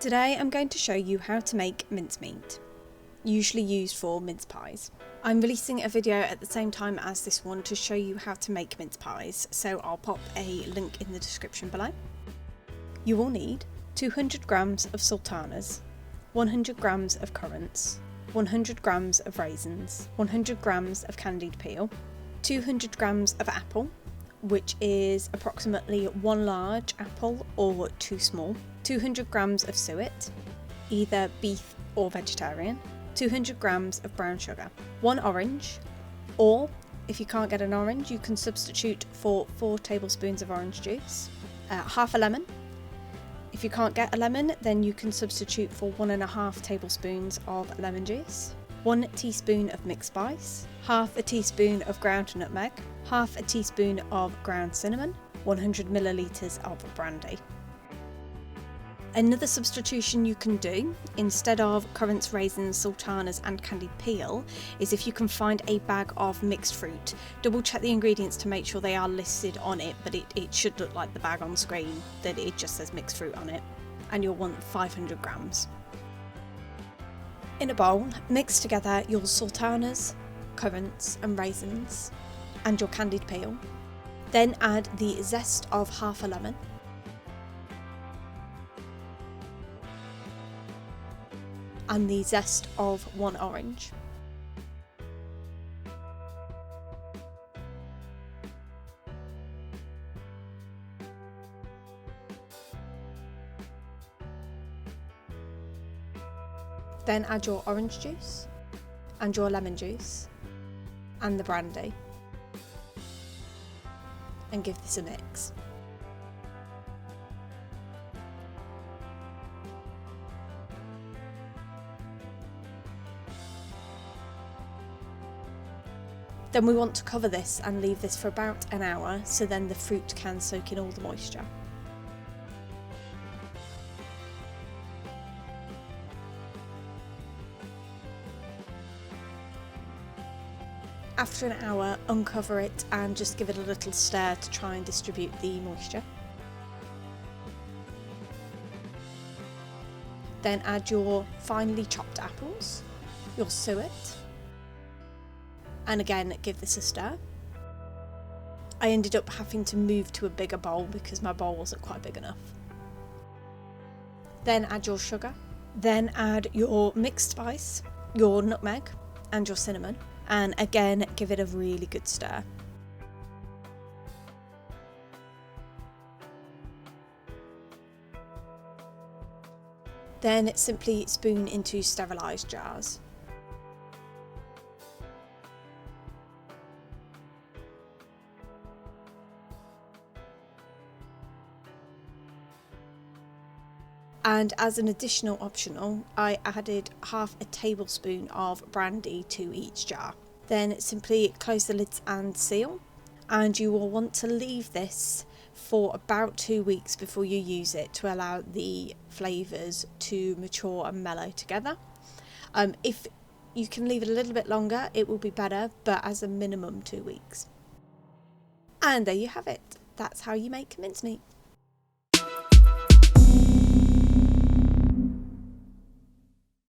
Today I'm going to show you how to make mincemeat, usually used for mince pies. I'm releasing a video at the same time as this one to show you how to make mince pies, so I'll pop a link in the description below. You will need 200 grams of sultanas, 100 grams of currants, 100 grams of raisins, 100 grams of candied peel, 200 grams of apple, which is approximately 1 large apple or 2 small, 200 grams of suet, either beef or vegetarian, 200 grams of brown sugar, 1 orange, or if you can't get an orange you can substitute for 4 tablespoons of orange juice, half a lemon. If you can't get a lemon then you can substitute for 1.5 tablespoons of lemon juice, 1 teaspoon of mixed spice, half a teaspoon of ground nutmeg, half a teaspoon of ground cinnamon, 100 millilitres of brandy. Another substitution you can do instead of currants, raisins, sultanas and candied peel is if you can find a bag of mixed fruit. Double check the ingredients to make sure they are listed on it, but it should look like the bag on screen, that it just says mixed fruit on it, and you'll want 500 grams. In a bowl, mix together your sultanas, currants and raisins and your candied peel. Then add the zest of half a lemon, and the zest of 1 orange. Then add your orange juice and your lemon juice and the brandy and give this a mix. Then we want to cover this and leave this for about an hour so then the fruit can soak in all the moisture. After an hour, uncover it and just give it a little stir to try and distribute the moisture. Then add your finely chopped apples, your suet, and again give this a stir. I ended up having to move to a bigger bowl because my bowl wasn't quite big enough. Then add your sugar, then add your mixed spice, your nutmeg and your cinnamon, and again give it a really good stir. Then simply spoon into sterilised jars. And as an additional optional, I added half a tablespoon of brandy to each jar. Then simply close the lids and seal, and you will want to leave this for about 2 weeks before you use it to allow the flavours to mature and mellow together. If you can leave it a little bit longer it will be better, but as a minimum 2 weeks. And there you have it. That's how you make mincemeat.